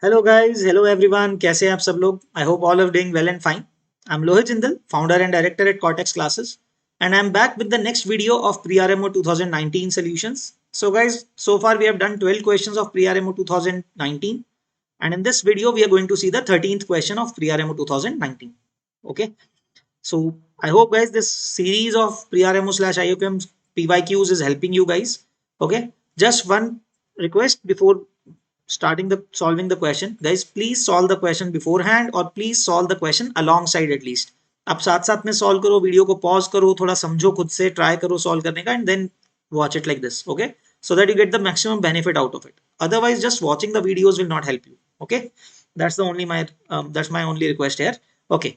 Hello guys, hello everyone, कैसे हैं आप सब लोग? I hope all are doing well and fine. I am Lohit Jindal, founder and director at Cortex Classes, and I'm back with the next video of Pre-RMO 2019 solutions. So guys, so far we have done 12 questions of Pre-RMO 2019, and in this video we are going to see the 13th question of Pre-RMO 2019. Okay, so I hope guys this series of Pre-RMO slash IOPM PYQs is helping you guys. Okay, just one request before starting the solving the question, guys, please solve the question beforehand or please solve the question alongside at least. आप साथ साथ में solve करो, video को pause करो, थोड़ा समझो, खुद से ट्राई करो सॉल्व करने का, and then watch it like this. Okay, so that you get the maximum benefit out of it. Otherwise just watching the videos will not help you. Okay, that's my only request here. Okay,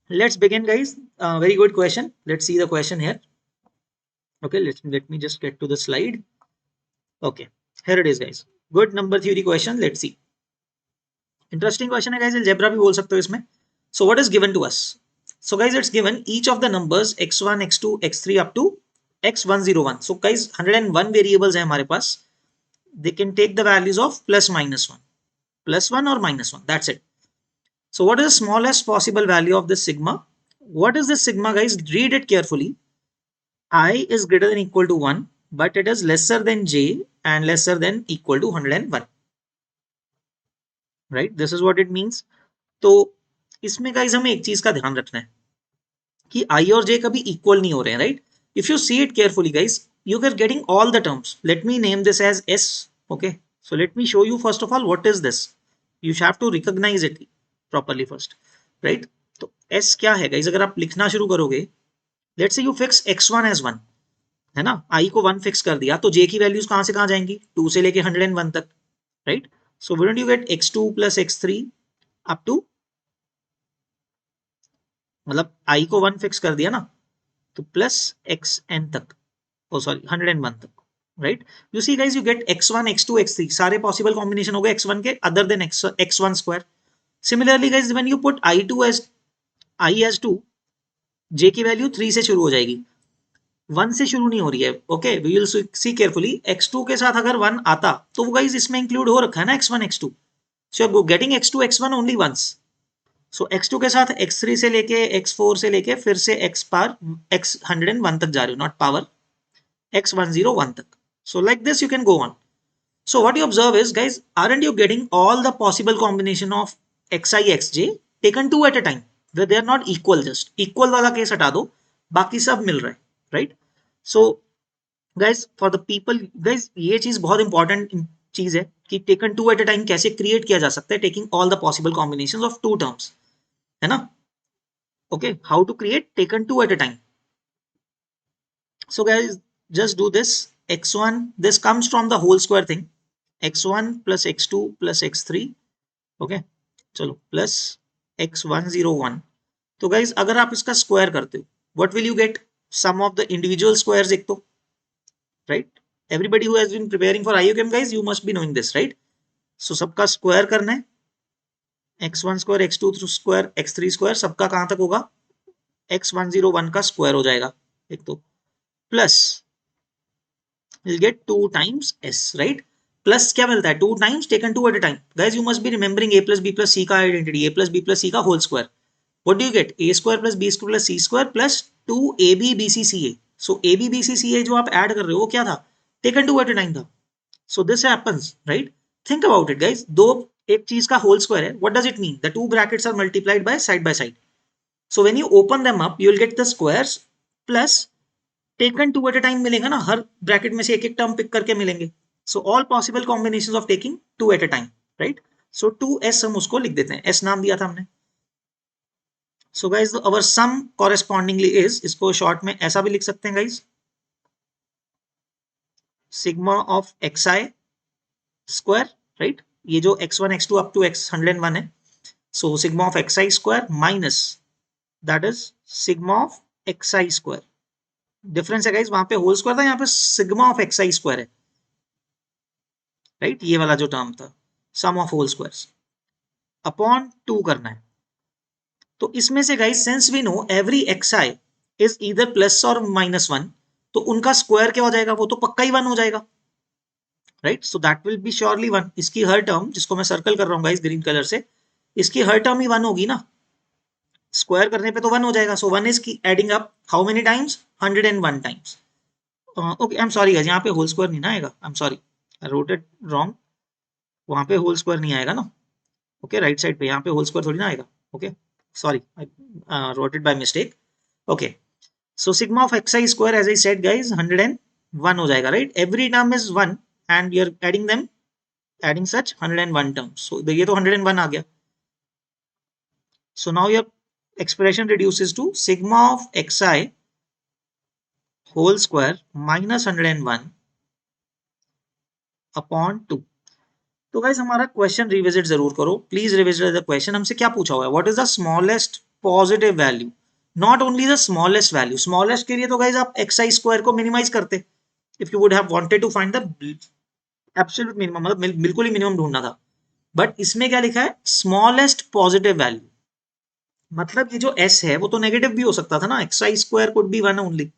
let's begin guys. Very good question. Let's see the question here. Okay, let me just get to the slide. Okay, here it is guys. Good number theory question. Let's see. Interesting question है guys, algebra भी बोल सकते हो इसमें. So what is given to us? So guys it's given each of the numbers x1 x2 x3 up to x101. So guys 101 variables हैं हमारे पास. They can take the values of +1 और -1, that's it. So what is the smallest possible value of this sigma? What is this sigma guys? Read it carefully. I is greater than equal to 1, but it is lesser than j and lesser than equal to 101. Right, this is what it means. तो इसमें guys हमें एक चीज का ध्यान रखना है कि आई और जे कभी इक्वल नहीं हो रहे हैं. Right, if you see it carefully guys, you are getting all the terms. Let me name this as S. Okay, so let me show you first of all what is this. You have to recognise it properly first. Right, तो S क्या है guys? अगर आप लिखना शुरू करोगे, let's say you fix x1 as 1, है ना, आई को 1 फिक्स कर दिया, तो जे की वैल्यूज कहां से कहां जाएंगी? 2 से लेके 101 तक. Right, so wouldn't you get x2 plus x3 up to, मतलब आई को 1 फिक्स कर दिया ना, तो प्लस एक्स एन तक, ओ सॉरी 101 तक. Right, you see guys, you get x1 x2 x3 सारे पॉसिबल कॉम्बिनेशन हो गए x1 के other than x1 square. Similarly guys when you put I as 2, J की वैल्यू 3 से शुरू हो जाएगी, 1 से शुरू नहीं हो रही है. Okay, we will see carefully. x2 के साथ अगर 1 आता तो वो गाइज इसमें इंक्लूड हो रखा है ना x1 x2. So you are getting x2 x1 only once. So x2 के साथ x3 से लेके x4 से लेके फिर से x पार x101 तक जा रहे हो, नॉट पावर x101 तक. So like this you can go on. So what you observe is guys, aren't you getting all the possible combination of xi xj taken two at a time where they are not equal? Just equal वाला case हटा दो, बाकी सब मिल रहा है. Right, so guys for the people, guys ये चीज बहुत इंपॉर्टेंट चीज है कि taken two at a time कैसे क्रिएट किया जा सकता है, taking all the possible combinations of two terms, है ना. Okay, how to create taken two at a time. So guys, just do this. x1, this comes from the whole square thing, x1 plus x2 plus x3. okay, चलो plus x101. तो guys अगर आप इसका square करते हो, what will you get? Sum of the individual squares. एक तो right, everybody who has been preparing for IOQM guys, you must be knowing this. Right, so सबका स्क्वायर करना है. x1 square x2 square x3 square सबका कहां तक होगा? x101 का स्क्वायर हो जाएगा एक तो, plus we'll get 2 times s. right, plus क्या मिलता है? 2 times taken 2 at a time. guys you must be remembering a plus b plus c का identity, a plus b plus c का whole square. what do you get? a square plus b square plus c square plus 2ab bc ca. so ab bc ca जो आप add कर रहे हो वो क्या था? taken 2 at a time था. so this happens. right, think about it guys. दो एक चीज का होल स्क्वायर है, what does it mean? the two brackets are multiplied by side. so when you open them up you will get the squares plus taken two at a time मिलेगा ना, हर bracket में से एक एक term pick करके मिलेंगे. So all possible combinations of taking two at a time. Right, so 2s हम उसको लिख देते हैं, s नाम दिया था हमने. So guys our sum correspondingly is, इसको शॉर्ट में ऐसा भी लिख सकते हैं guys, sigma of xi square. Right, ये जो x1 x2 up to x101 है, so sigma of xi square minus that is sigma of xi square. Difference है गाइस, वहां पे होल स्क्वायर था, यहाँ पे sigma of X I square है. राइट, ये वाला जो टर्म था sum of whole squares upon 2 करना है. तो इसमें से guys since we know every X I is either plus और -1, तो उनका स्क्वायर क्या हो जाएगा? वो तो पक्का ही 1 हो जाएगा. Right, so that will be surely 1. इसकी हर टर्म, जिसको मैं सर्कल कर रहा हूँ गाइस ग्रीन कलर से, इसकी हर टर्म ही 1 होगी ना, स्क्वायर करने पे तो 1 हो जाएगा. सो 1 is adding up how many times, 101 times. Okay, I am sorry guys, यहाँ पे होल स्क्वायर नहीं ना आएगा, I am sorry, I wrote it wrong. वहां पे होल स्क्वायर नहीं आएगा ना. ओके, राइट साइड पे, यहाँ पे होल स्क्वायर थोड़ी ना आएगा. Okay, sorry, I wrote it by mistake. Okay, so sigma of xi square, as I said guys, 101 हो जाएगा, right? Every term is 1 and you're adding such 101 terms. So ये तो 101 आ गया. So now your expression reduces to sigma of xi whole square minus 101 upon 2. तो guys हमारा question revisit जरूर करो, please revisit the question. हमसे क्या पूछा हुआ है, what is the smallest positive value, not only the smallest value. Smallest के लिए तो गाइस आप xi स्क्वायर को मिनिमाइज करते, if you would have wanted to find the absolute minimum, मतलब बिल्कुल ही मिनिमम ढूंढना था. बट इसमें क्या लिखा है, स्मॉलेस्ट पॉजिटिव वैल्यू, मतलब ये जो s है वो तो नेगेटिव भी हो सकता था ना, xi square could be 1 only.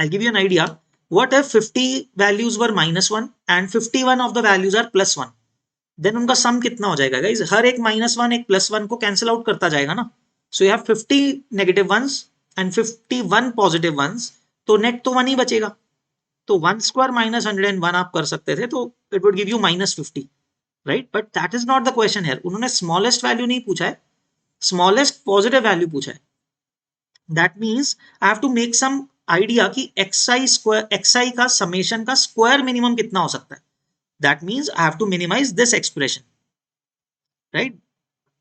I give you an idea. What if 50 values were -1 and 51 of the values are +1? Then उनका सम कितना हो जाएगा गाइज, हर एक -1 एक +1 को कैंसिल आउट करता जाएगा ना. So you have 50 negative ones and 51 positive ones, तो नेट तो 1 ही बचेगा. तो 1 स्क्वायर माइनस 101 आप कर सकते थे, तो it would give you -50, right. But that is not the question है. उन्होंने स्मॉलेस्ट वैल्यू नहीं पूछा है, स्मॉलेस्ट पॉजिटिव वैल्यू पूछा है. That means I have to make some idea कि xi स्क्वायर, xi का समेशन का स्क्वायर मिनिमम कितना हो सकता है. That means I have to minimise this expression, right,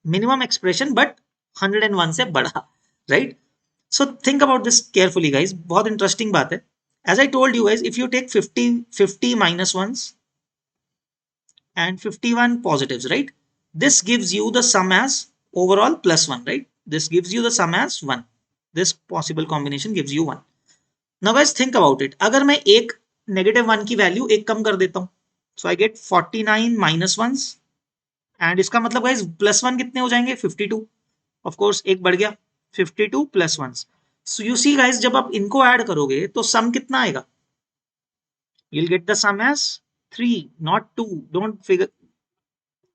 minimum expression but 101 से बड़ा, right. So think about this carefully guys, बहुत इंटरेस्टिंग बात है. As I told you guys, if you take 50 minus ones and 51 positives, right, this gives you the sum as overall +1, right, this gives you the sum as 1, this possible combination gives you 1. Now guys think about it, अगर मैं एक -1 की value एक कम कर देता हूं, so I get 49 minus ones and इसका मतलब गाइस +1 कितने हो जाएंगे, 52. ऑफ कोर्स एक बढ़ गया, 52 + 1. सो यू सी गाइस, जब आप इनको ऐड करोगे तो सम कितना आएगा, you'll get the sum as 3 not 2.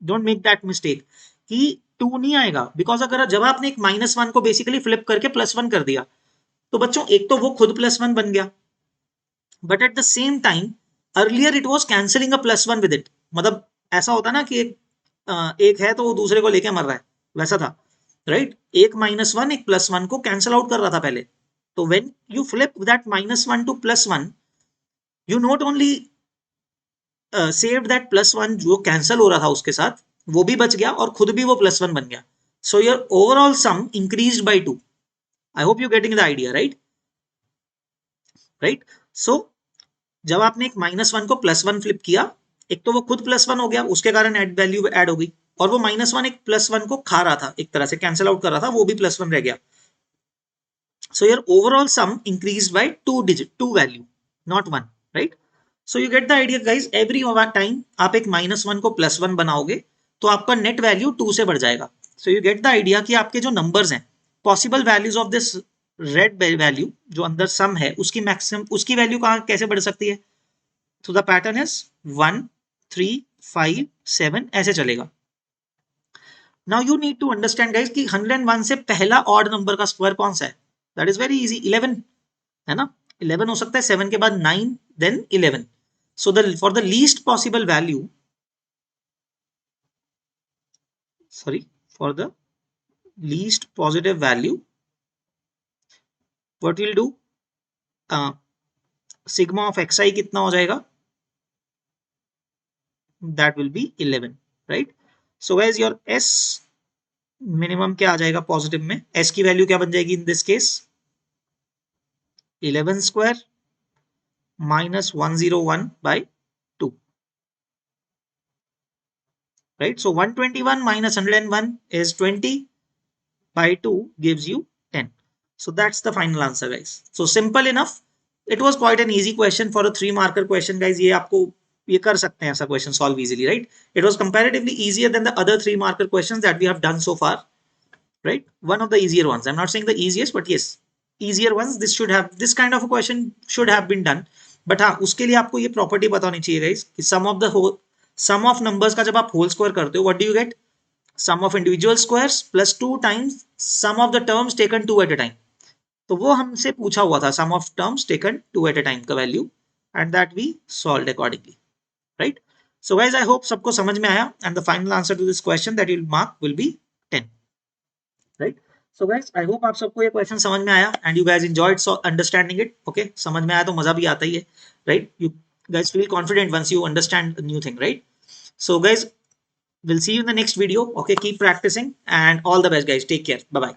don't make that mistake कि 2 नहीं आएगा, बिकॉज अगर जब आपने एक -1 को बेसिकली फ्लिप करके +1 कर दिया, तो बच्चों एक तो वो खुद +1 बन गया, but at the same time earlier it was cancelling a +1 with it. मतलब ऐसा होता ना कि एक है तो वो दूसरे को लेके मर रहा है, वैसा था, राइट. एक -1 एक +1 को कैंसिल आउट कर रहा था पहले. तो when you flip that -1 to +1, you not only saved that +1 जो कैंसिल हो रहा था उसके साथ, वो भी बच गया और खुद भी वो +1 बन गया. So your overall sum increased by 2. I hope you getting the idea, right. Right, so जब आपने एक -1 को +1 फ्लिप किया, एक तो वो खुद +1 हो गया, उसके कारण एड वैल्यू ऐड हो गई, और वो -1 एक +1 को खा रहा था, एक तरह से कैंसिल आउट कर रहा था, वो भी +1 रह गया. So your overall sum increased by 2 value, not 1, right. So you get the idea guys, every time आप एक -1 को +1 बनाओगे तो आपका नेट वैल्यू 2 से बढ़ जाएगा. सो यू गेट द आइडिया कि आपके जो नंबर्स हैं, possible values of this red value जो अंदर सम है, उसकी मैक्सिमम, उसकी वैल्यू कहां कैसे बढ़ सकती है. तो द पैटर्न इज 1 3 5 7 ऐसे चलेगा. Now you need to understand guys कि 101 से पहला ऑड नंबर का स्क्वायर कौन सा है. दैट इज वेरी इजी, 11 है ना. 11 हो सकता है, 7 के बाद 9 then 11. So for the least possible value, sorry, for the least positive value, what we'll do, sigma of xi कितना हो जाएगा, that will be 11, right. So as your s minimum क्या आ जाएगा पॉजिटिव में, s की वैल्यू क्या बन जाएगी in this case, 11 square minus 101 by 2, right. So 121 minus 101 is 20 by 2 gives you 10. So that's the final answer guys. So simple enough. It was quite an easy question for a 3 marker question guys. ये आपको ये कर सकते हैं ऐसा question solve easily, right. It was comparatively easier than the other 3 marker questions that we have done so far, right. One of the easier ones. I'm not saying the easiest, but yes, easier ones. This kind of a question should have been done. But हाँ, उसके लिए आपको ये property पता होनी चाहिए guys कि सम of numbers का जब आप होल स्क्वायर करते हो, what do you get? Sum of individual squares plus 2 times sum of the terms taken 2 at a time. तो वो हमसे पूछा हुआ था, sum of terms taken 2 at a time का value, and that we solved accordingly, right? So guys, I hope सबको समझ में आया, and the final answer to this question that you'll mark will be 10, right? So guys, I hope आप सबको ये question समझ में आया and you guys enjoyed understanding it. Okay, समझ में आया तो मजा भी आता ही है, right? You guys feel confident once you understand a new thing, right? So guys, we'll see you in the next video. Okay, keep practicing and all the best guys. Take care. Bye bye.